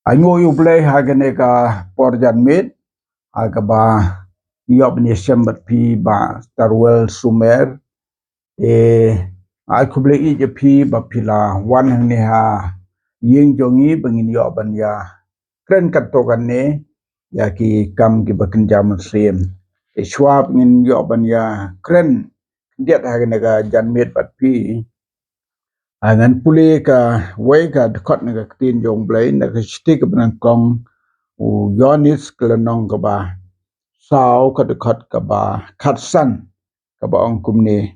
Ango yu play hagane ka porjan mit agaba yob ni sembat pi ba starwell sumer e ai kuble I je pi ba pila wan ni ha ying jongi bangin yoban ya kren katokan ne ya ki kam ki bakin jaman sim e swab ngin yoban ya kren diat hagane ka jan mit bat pi ngan puli ka wei ka dekot na ka tin jong blai na ka stik ban kong u yonis klanong ka ba sao ka dekot ka ba khatsan ka ba ong kumni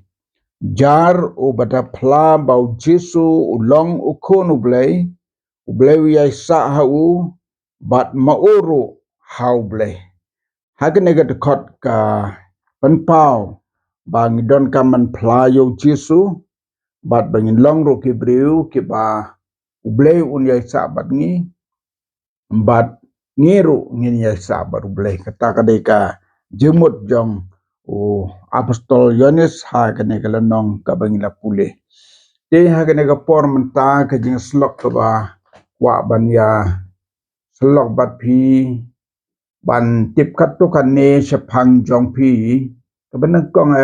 jar u bata pla bau jisu u long u kun u blai wi ai sa ha u bat mauru hau blai hagne ka dekot ka panpau bang don kaman pla yo jisu bat bangin long ro ki briu ki ba ublei un yai sa bat ngi bat ngiru ngin yai sa bat ublei kata kadeka jemut jong u apostol Yohanes ha kane kala nong ka bangin la pule te ha kane ka por menta ka jing slok ka ba wa ban ya slok bat pi ban tip kat to kan ne shapang jong pi ka ban kong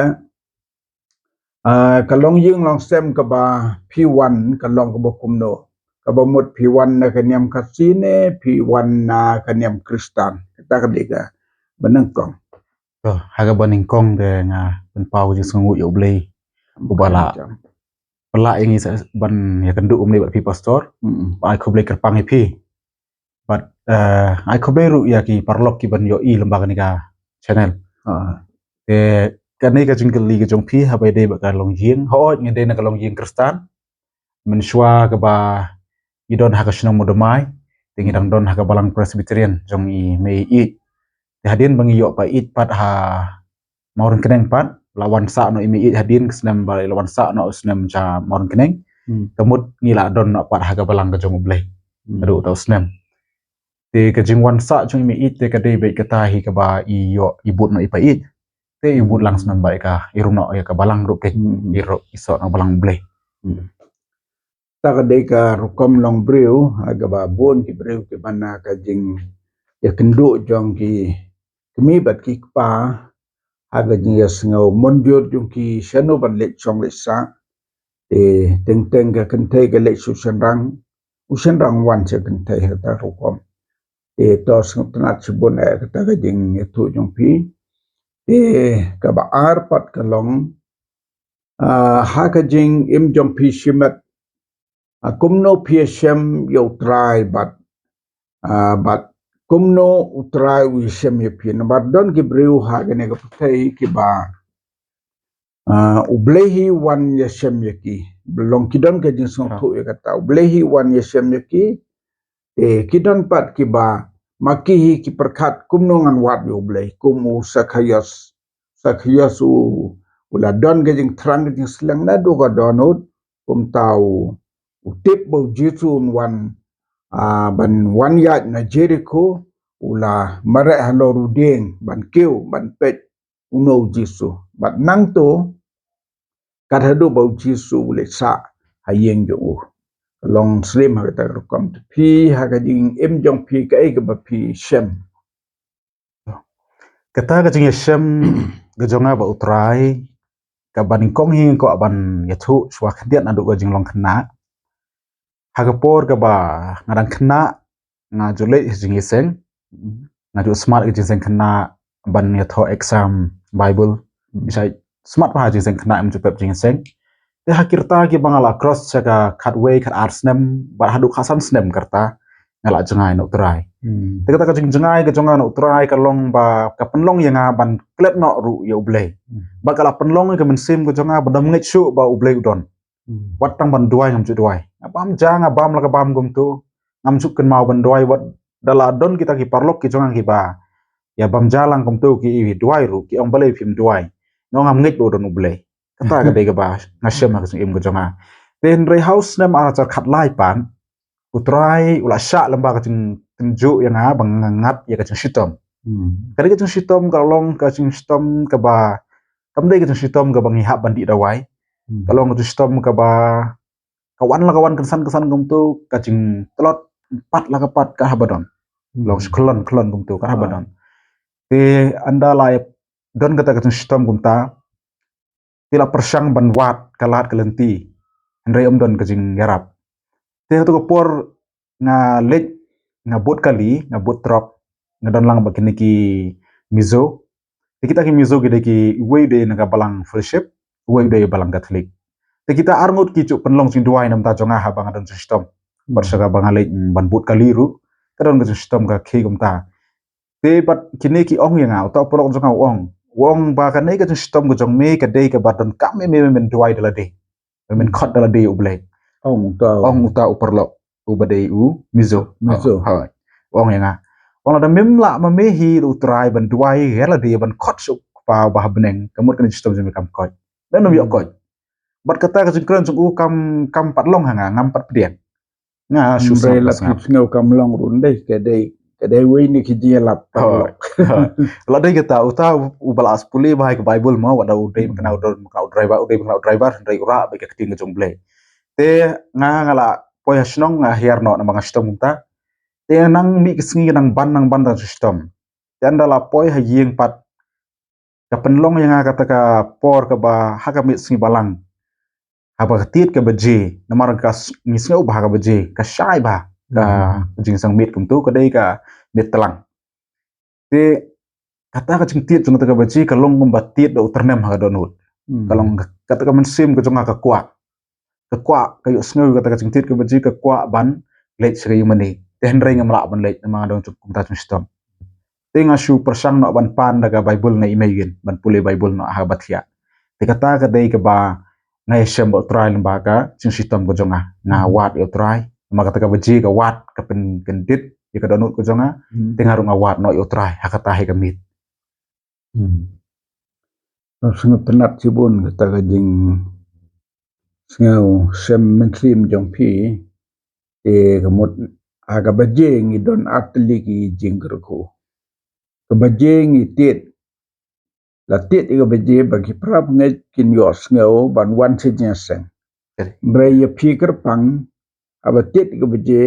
kalong yung long sem ka ba P1 kalong ka ba kumno ka ba mut P1 na kanyam kasine P1 na kanyam kristan kita kadika banangkong haga baning kong de nga ban pau ji sungu yo blay ubala pala ini ban ya kendu umni bat pi pastor ai khoblay kerpang pi but ai khoblay ru ya ki parlok ki ban yo I lembaga ni ka channel te kanai ka jingli ka jong pi habai de ba ka long ying ho ngende na ka long ying kristan menshwa ka ba idon ha ka shnong modamai tingi dang don ha ka balang presbyterian jong I mei I hadin bangi yo pa it pat ha maurun keneng pat lawan sa no imi it hadin kesnem balai lawan sa no snem cha maurun keneng temut ngila don no pat ha ka balang ka jong blai adu tau snem te ka jing wan sa jong imi it te ka dei be kata hi ka ba I yo ibut no ipa it te ibut lang snem bai ka irum no ya ka balang ru ke iro iso no balang blai ta kadika rukom long briu aga ba bon ki briu ki bana ka jing ya kendu jong ki kemi bat ki pa aga jing ya sngau monjur jong ki shano ban le chong le sa teng teng ka kentei ka le su shanrang wan che kentei ha ta rukom to sngau tanat subun ka ka jing ya tu jong pi ka ba ar pat ka long ha ka jing im jong pi shimat kumno PSM yo try but kumno utrai wi shem ye pin but don ki briu ha gane ka putai ki ba ublehi wan ye shem ye ki belong kidon ka jing song thu ye kata ublehi wan ye shem ye ki kidon pat ki ba makihi ki perkat kumno ngan wat yo ublei kumu sakhayas ula don ka jing trang ka jing slang na do ka donut tau utip bau jitun ban wan yat na Jericho ula mare halo ruding ban kiu ban pet uno jisu bat nang to kat hadu bau jisu ule sa hayeng jo long slim ha ta kom pi ha ka jing em jong pi ka e ka ba pi shem kata ka jing shem ga jonga ba utrai ka baning kong hi ko ban ya thu shwa khdiat na du ga jing long khna hagapor ka ba ngadang khna nga jule jing iseng nga ju smart jing seng khna ban ya tho exam bible bisa smart pa jing seng khna am jupep jing seng te hakirta ki bangala cross chaka khatway khat arsnem ba hadu khasan snem karta ngala jangai no trai te kata ka jing jangai ka jonga no trai ka long ba ka penlong yanga ban klep no ru ya ublei ba kala penlong ka men sim ka jonga bandam ngit shu ba ublei udon wat tang ban duai ngam chu duai abam jang abam la bam gum tu ngam chu kan mau ban duai wat dala don kita ki parlok ki jonga ki ba ya bam jalang gum tu ki i duai ru ki ong balai phim duai no ngam ngit do don ublei kata ka de ka ba ngasem ma im ka jonga ten re house nam ara char khat lai pan utrai ula sha lamba ka chung tenju yang a bang ngat ya ka chung shitom kare ka chung shitom ka long ka chung shitom ka ba kam dei ka chung shitom ka bang hi ha ban di dawai kalong tu stop ka ba kawan la kawan kesan gum tu kacing telot empat lah kepat kah badon long klon gum tu kah badon te anda lai don kata kata sistem gum ta tila persang ban wat kalat kalenti andai don kajing yarap te tu kapor nga lek nga bot kali nga bot drop nga don lang bakini ki mizo te kita ki mizo gede ki way de nga balang friendship way de balang Catholic te kita arngut ki cuk penlong sing duai nam ta jonga ha bang don sistem bersaga bang lek ban bot kali ru kadon ka sistem ka ke gum ta te bat kini ki ong yang au ta porok jonga wong ba kan ka sistem go jong me ka dei ka baton kam me men duai dala de men khot dala de ublek ong ta uperlo ubade u mizo ha ong yang ong ada memla ma mehi utrai ban duai hela de ban khot su pa ba beneng kamut kan sistem jeme kam koi dan no yo koi bat kata ka jengkron su kam patlong hanga ngam pat pedian nga susah la pip ngau kam long run dei ke dei we ni ki dia lap la dei kata uta ubalas puli bai ke bible mau ada udai kena driver ndai ura be ke ting jong ble te nga ngala poya snong nga hierno na mga sistem ta te nang mi kisngi nang ban dan sistem te andala poy ha yeng pat ka penlong yang kata ka por ka ba ha ka mi sngi balang apa ketit ke beje namar ka ngisngau ba ka beje ka shai ba ka jing sang mit kum tu ka dei ka mit telang te kata ka jing tit jung ka beje ka long ngum batit do ternem ha donut kalong kata ka mensim ka jonga ka kwa kayo sngu kata ka jing tit ka beje ka kwa ban leit sri mani te henrei ngamla ban leit ma dong kum ta sistem te nga shu persang no ban pan daga bible na imagine ban pule bible no ha bathia te kata ka dei ka ba ngai sem bo try ba ka jing sistem ko jonga nga wat yo try ma kata ka beji ka wat ka pen kendit ya ka donut ko jonga te ngaru nga wat no yo try ha kata he ka mit sung penat cibun kata ka jing ngau sem mentrim jong pi e kamut aga baje ngi don atli ki jingger ko ka baje ngi tit la tit ga baje bagi prap ngai kin yos ngau ban wan se jeseng brai ya pikir pang aba tit ga baje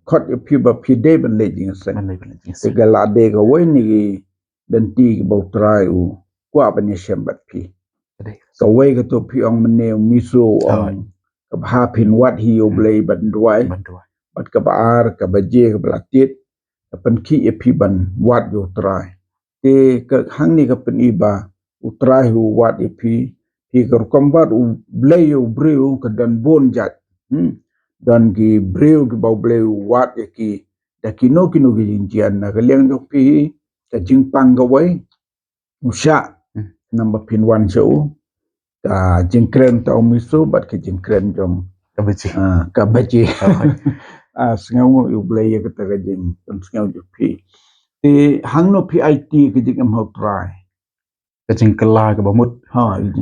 khot ya pi ba pi de ban le jeseng te ga la de ga woi ni dan ti ga bau trai u kwa ban ni sembat pi ka wei ga to pi ong mene miso ong ka ha pin wat hi u blei ban duai bat ka baar ka baje ka blatit ka pan ki e pi ban wat yo trai te ka hang ni ka pen iba utrai hu wat e pi ka kombat u blei u breu ka dan bon jat dan ki breu ki bau bleu wat e ki da kino ki jinjian na ka leng yo pi ka jingpang ka wei usha number pin 1 so ka jingkren ta miso bat ka jingkren jom ka baji sngau yu blay ka ta jing sngau ju pi te hang no PIT ka jing am try ka jing kala ka bamut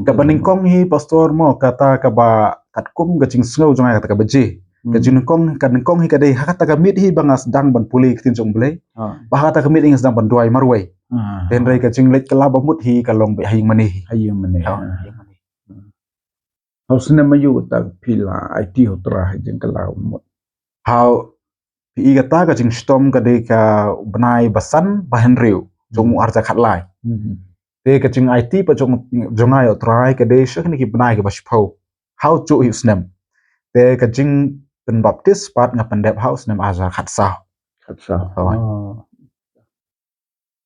ka baning kong hi pastor mo kata ka ba kat kum ka jing sngau jonga kata ka baji ka jing kong hi ka dei hakata ka mit hi bangas dang ban puli tin jong blay ba hakata ka mit ing dang ban duai marwai ten rai ka jing lek kala bamut hi ka long be haying mani hausne mayu ta pila IT hotra jing kala mot how pi ga ta ka jing stom ka de ka banai basan bahan riu jong arja khat lai te ka jing IT pa jong jongai o trai ka de shak ni ki banai ka bashpau how chu hi snem te ka jing pen baptist pat nga pandep house nem aja khat sa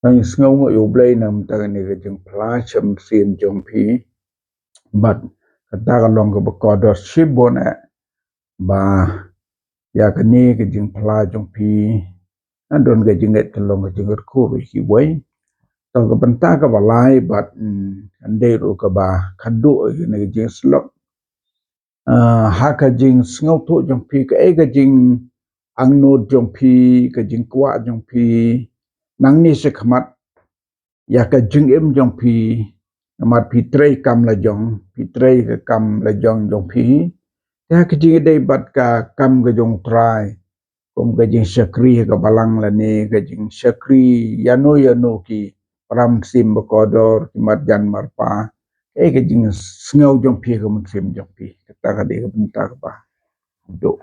ai ngau ngo yo blai nam ta ni ka jing pla cham sin jong pi but kata ka long ka ko do shibona ba ya ka ni ka jing pla jong pi andon ga jinget ka long ka jinget ko hi wai to ka banta ka balai but ande ro ka ba khadu ni ka jing slok ha ka jing ngau to jong pi ka e ka jing ang no jong pi ka jing kwa jong pi nang ni se khamat ya ka jing em jong pi mat pi trei kam la jong pi trei ka kam la jong jong pi ya ka jing dei bat ka kam ka jong trai kom ka jing sakri ka balang la ne ka jing sakri yano ki ram sim ko dor ki mat jan mar pa e ka jing ngau jong pi ka mun sim jong pi ta ka de ka bunta ka ba do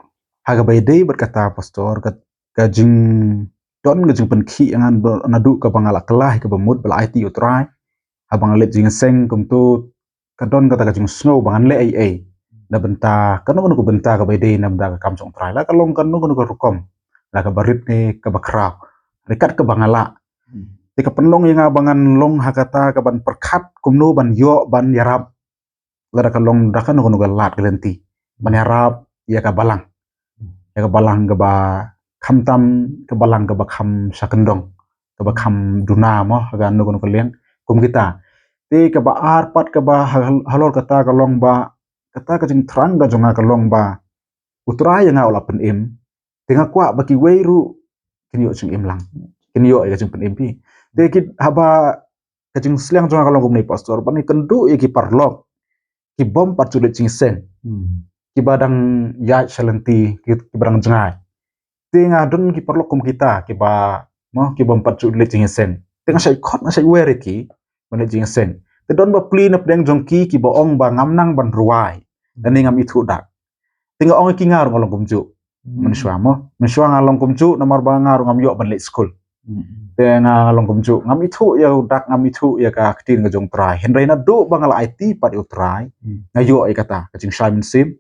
haga baydai berkata pastor kajing don kajing penki yang nadu ka bangala kelah ka bamut bala IT utrai habang let jing seng kumtu kadon kata kajing snow bangan le ai na benta kanu kanu benta ka baydai na benda ka kamsong utrai la kalong kanu kanu ka rukom la ka barit ni ka bakrau rekat ka bangala tika penlong yang abangan long hakata ka ban perkat kumno ban yo ban yarap la ka long dakan kanu ka lat gelenti ban yarap ya ka balang ya ka balang ka ba khamtam ka balang ka ba kham sakendong ka ba kham duna mo ga no ko leng kum kita te ka ba ar pat ka ba halor kata ka long ba kata ka jing thrang ga jonga ka long ba utra ya nga ola pen im tinga kwa ba ki weiru kinyo jing im lang kinyo ya jing pen im pi te ki haba ka jing slang jonga ka long kum ni pastor ban ni kendu ya ki parlok ki bom pat chulit jing sen ki badang ya salenti ki badang jengai tinga don ki perlu kum kita ki ba mo ki bom pat chulit jing sen tinga sai khot na sai were ki ban jing sen te don ba pli na pdeng jongki ki ba ong ba ngam nang ban ruai dan ngam itu dak tinga ong ki ngar ngolong kum ju mensuang mo mensuang ngalong kum ju nomor ba ngar ngam yo ban le school te ngalong kum ju ngam itu ya dak ngam itu ya ka ktin ga jong trai henry na do bangal IT pat u trai ngayo ai kata kajing Simon Sim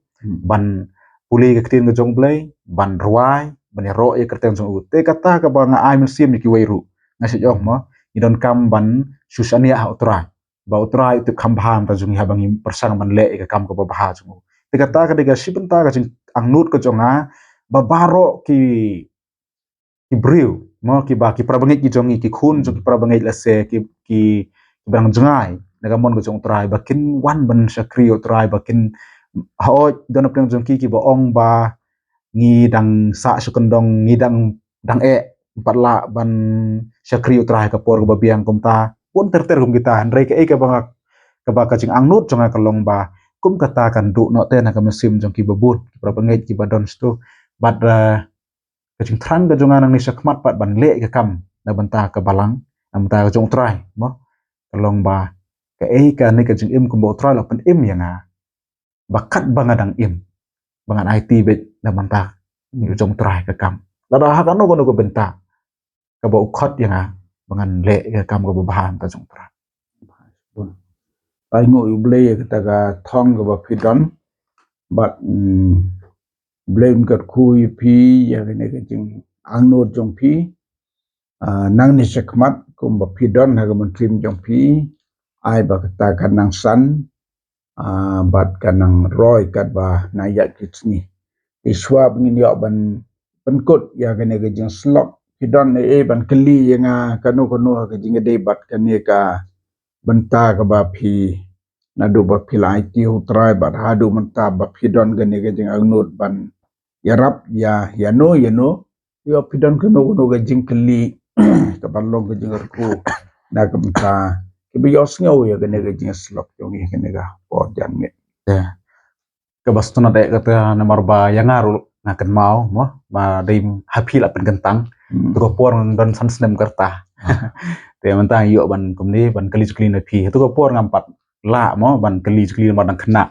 ban puli ka ktin ga jong blay ban ruai ban ro ya kerteng jong u te kata ka ba nga ai sim ki weiru ngasi jong mo idon kam ban susania ha utrai ba utrai tu khambham ta jong habangi persang ban le ka kam ka ba ha jong te kata ka diga sibenta ka jing angnut ka jonga ba baro ki briu mo ki ba ki prabangit ki jongi ki khun jong ki prabangit la se ki bang jengai naga mon ko jong trai bakin wan ban sakrio trai bakin ho don peng jong ki ba ong ba ngi dang sa sukendong ngi dang patla ban sakrio trai ka por ba biang kum ta pun ter kum kita ndrei ka ba ka jing angnut jonga ka long ba kum kata kan du no te na ka mesim jong ki babut ki prabangit ki ba don stu bat kajing tran ka jonga nang ni sakmat pat ban le ka kam na banta ka balang na banta ka jong trai mo kalong ba ka ka ni kajing im kumbo trai la pen im yanga bakat bangadang im bangan IT bet na banta ni jong trai ka kam la da ha ka no ko benta ka ba ukot yanga bangan le ka kam ka bahan ta jong trai pai ngo uble ka ta ka thong ka ba pidon but blame kat kui pi ya ne ka jing angnot jong pi nang ni sakmat kum ba pidon ha ka mentrim jong pi ai ba ta kan nang san bat kan nang roy kat ba na ya kitni iswa bingin ya ban penkut ya ka ne ka jing slok pidon ne ban keli yang kanu ka jing de bat kan ne ka benta ka ba pi nadu ba pila IT utrai bat hadu menta ba pidon ka ne ka jing angnot ban yarap ya no yo pidon kuno ga jing keli ka balong ga jing ku na ka mta ke bi os ngau ya ga ne ga jing slok yong ya ne ga por jan me ya ka bastona de kata nomor ba yangaru ngakan mau mo ba dim happy la pen kentang to ko por dan san snem kerta te mentang yo ban kumni ban kali clean na pi to ko por ngampat la mo ban kali clean ban kena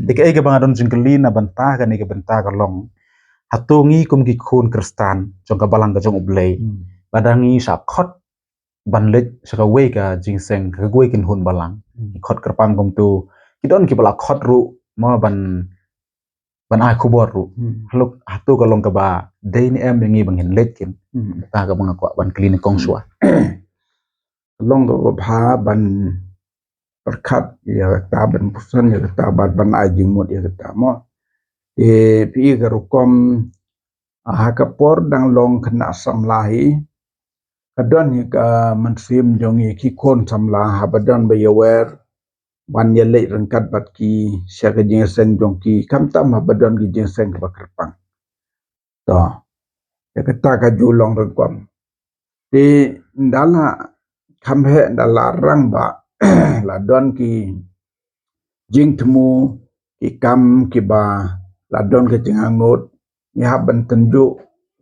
te ke ga bangadon jing kali na banta ka ni ka benta ka long hatungi kum ki khun kristan jong ka balang ka jong ublei badangi sa khot ban let sa ka we ka jingseng ka we kin hun balang khot kerpang kum tu kidon ki bala khot ru mo ban ai khubor ru haluk hatu ka long ka ba dei ni em ngi bang hin let kin ta ka bang ko ban klin kong swa long ga bha ban perkat ya ta ban pusan ya ta ban ai jing mot ya ta mo pi ga rukom hakapor dang long kena samlahi kadon hi ka mansim jongi ki kon samla habadon ba yawer ban yele rangkat bat ki syaga jing sen jong ki kam tam habadon ki jing sen ba kerpang to ya kata ka julong rangkom ti ndala kamhe ndala rang ba la don ki jing temu ki kam ki ba la don ke jing angot ni haban tenju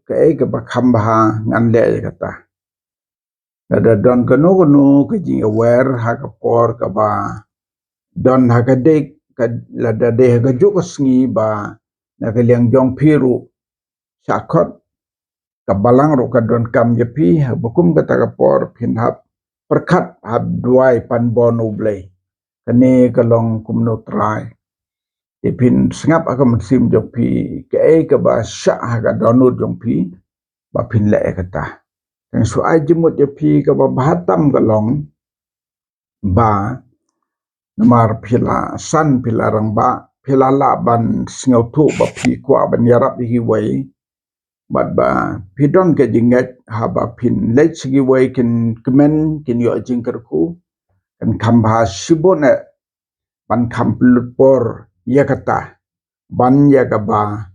ke ba khamba ngan le kata ada don kanu ke jing aware ha ka por ka ba don ha ka de ka la da de ka ju ka sngi ba na ka liang jong phiru syakot kabalang ro kadon kam jepi bukum kata kapor pinhap perkat hab duai pan bonu blai kane kalong kumno trai ipin sengap aka mensim jopi ke ka ba syak ka download jongpi ba pin le kata yang suai jemut jopi ka ba bahatam kalong ba namar pila san pila rang ba pila la ban singau tu ba pi kwa ban yarap hi wai bat ba pidon ke jinget ha ba pin lech gi wai kin kemen kin yo jingkerku kan kambha shibone ban kampelut por ya kata ban ya ka ba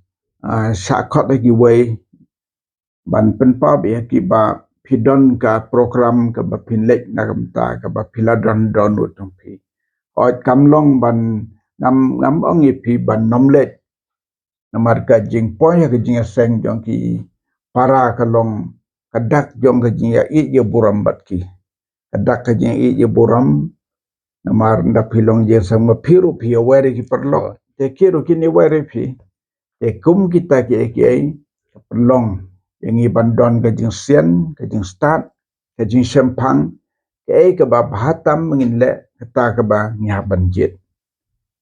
syakot gi wai ban penpa be ki ba pidon ka program ka ba pin lech na kamta ka ba pila don utumpi ot kamlong ban ngam ong pi ban nomlet namar ka jing poy ka jing seng jong ki para kalong kadak jong ka jing ya i ye buram bat ki kadak ka jing i ye buram namar nda pilong je sama piru pi were ki perlo te kiro kini were pi te kum kita ki perlong yang i bandon ka jing sian ka jing start ka jing sempang ke ba bahatam mengin le kata ka ba nya banjit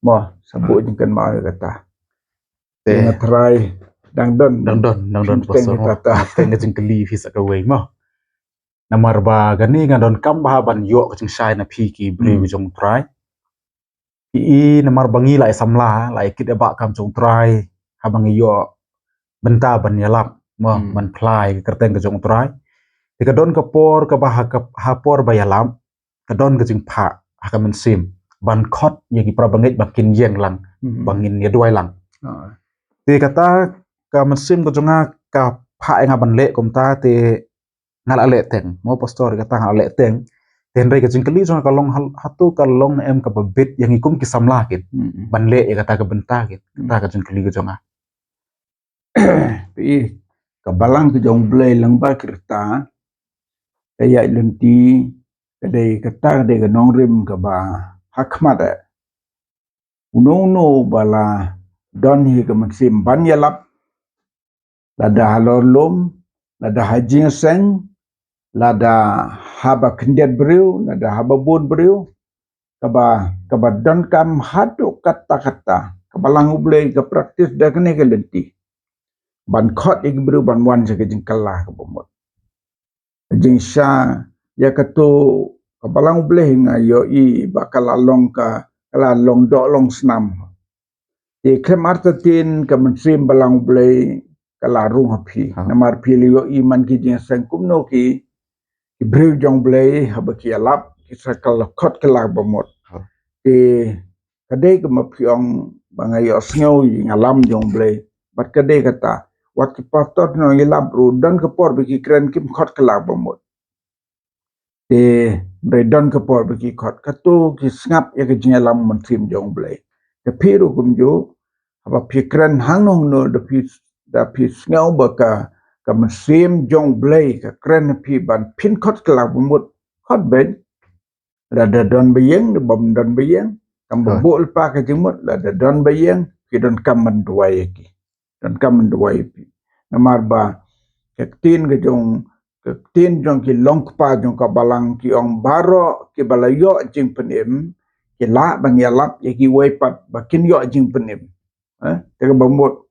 mo sabu jing kan ma kata te try dang don pasal tengah jengkeli fi sakawai mah namar ba gani ngadon kam ba ban yo kacing shai na phi ki bre jong try i namar bangi lai samla lai kit ba kam jong try ha bangi yo benta ban yalap mah ban plai kerteng jong try te kadon kapor ka ba ha por ba yalam kadon kacing pha ha ka mensim ban khot yang ipra bangit bakin yeng lang bangin ya duai lang te kata ka mensim ko jonga ka pha nga ban le kom ta te ngal ale teng mo pastor kata ngal ale teng ten re ka jingkeli jonga kalong hatu kalong em ka babit yang ikum ki samla kit ban le ya kata ka benta kit kata ka jingkeli ko jonga pi ka balang ke jong blai lang ba kerta kaya lenti kadai kata kadai ka nongrim ka ba hakmat uno bala don hi ka mensim ban yalap lada halorlum lada hajing seng lada haba kendiat beriu lada haba bun beriu kaba don kam hatu kata kabalang ublei ka praktis dah kene ke lenti ban khot ik beriu ban wan sa ke jingkalah ka bomot jing sha ya katu kabalang ublei nga yo i bakal along ka kala long do long snam e kremartatin ka mensim balang ublei kala rung hapi namar pilio i man ki jing sang kumno ki beriu jong blei haba ki alap ki sakal khot kala bomot kadai ke mapiong bangayo sngo ngalam jong blei bat kadai kata wat ki pastor no ilap ru dan ke por biki kren kim khot kala bomot redon ke por biki khot katu ki snap ya ke jingalam mensim jong blei te piru kumjo apa pikran hangong no da pi sngo baka ka mensim jong blei ka kren pi ban pin khot kala bomot khot ben rada don bayeng bom don bayeng kam bol pa ka jemut rada don bayeng ki don kam menduai ki don kam menduai pi namar ba tin ke jong ki long pa jong ka balang ki ong baro ki balayo jing penim ki la bang yalap ye ki wei pat bakin yo jing penim te ka bomot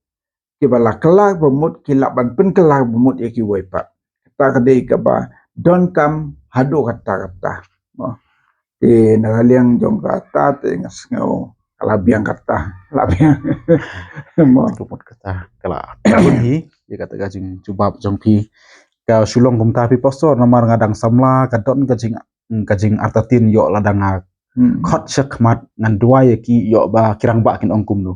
ki bala kelak bomot ki la ban pen kelak bomot ye ki wei pat kata kadai ka ba don kam hadu kata nagaliang jong kata te ngasngau kalabiang kata labiang mo kata kala hi dia kata gajing cubab jong pi ka sulong kum tapi pastor namar ngadang samla kadon kajing artatin yo ladang khot sekmat ngan dua ki yo ba kirang ba kin ongkum no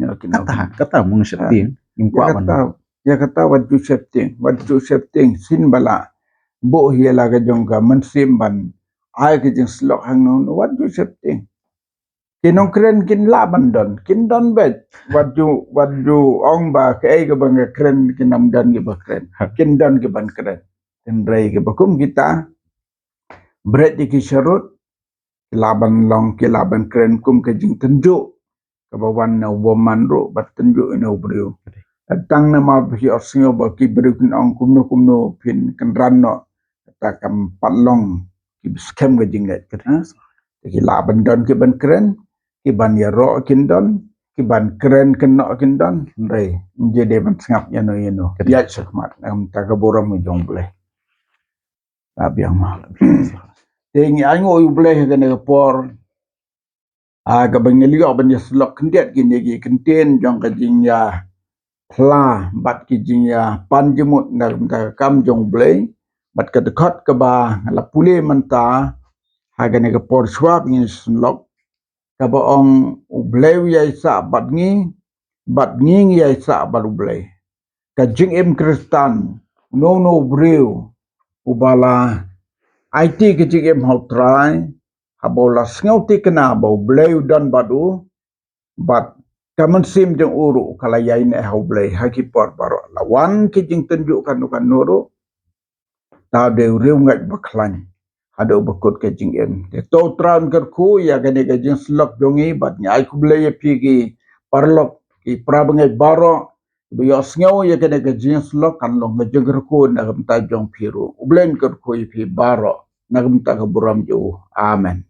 kata mung seting impwa ban ya kata wat ju setting sin bala bo hiela ka jong ka mensim ban ai ke jing slok hang no wat ju setting kinong kren kin la bandon kin don bet wat ju ong ba ke ga bang kren kin nam dan ge ba kren kin don ge ban kren ten rei ge bakum kita bret ki sharut laban long ki laban kren kum ke jing tenju ka bawan na woman ro bat tenju no brio tang na ma bi osngo ba ki brukun ong kumno pin kan ranno ta kam patlong ki skem ga jinget kan ki la ban don ki ban kren ki ban ya ro kin don ki ban kren ken no kin don re je de ban ngap ya no ya sakmat am ta ga boram mi jong ble ta biang ma te ngi ai ngo yu ble ga ne por a ga ban ngi yo ban ya slok kendet gi ne gi kenten jong ga jing ya pla bat ki jing ya pan jemut na kam jong ble bat ka dekat ke ba la pule menta haga ne ga por swap ni slok ka ba ong ble ya sa bat ngi ya sa bat ble ka jing em kristan no breu ubala IT ke jing em hau try habola snauti kena ba ble dan badu bat kaman sim jeng uru kala yai ne hau blai haki por baro lawan ki jing tunjukkan kan nuru ta de riu ngat baklan ado bakut ke jing em te to tran ker ku ya gane ke jing slok jongi bat nyai ku blai pigi parlok ki prabangai baro biyo sngaw ya gane ke jing slok kan long ke jing ku na ta jong piru ublen ker ku pi baro na ta buram jo amen